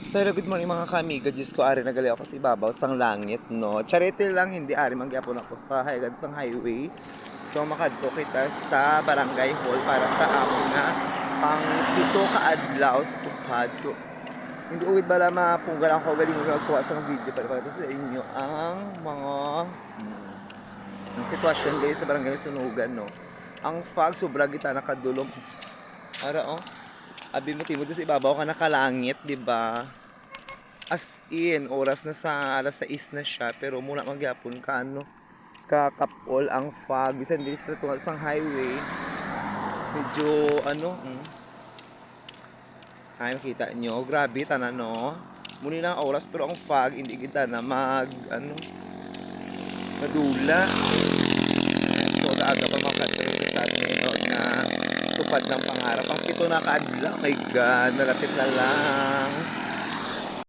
So, hello, good morning mga kamiga. Diyos ko, ari nagali ako sa ibabaw sang langit, no? Charete lang, hindi ari mangyapon ako sa hagad sang highway. So, makadto kita sa barangay hall para sa amon nga pang pito ka adlaw sa tupad. So, hindi uwid bala mapunggal ako galing magkuha sa video para pakita sa inyo ang mga ang sitwasyon guys sa barangay Sunugan, no? Ang fog, sobra kita nakadulom. Ara, oh. Abi mo timo sa ibabaw ka nakalangit, di ba? As in, oras na sa alas 6 na siya, pero muna magyapon ka, ano, kakapol ang fog. Bisan dili sa tunga sang highway, medyo, ano, ay, nakita nyo, grabe, tanan, no? Muni na ang oras, pero ang fog, hindi kita na madula. So, daaga pa makatulog sa atin ngayon na tupad ng pangarap. Ang pito na kaadla, oh my God, nalapit na lang.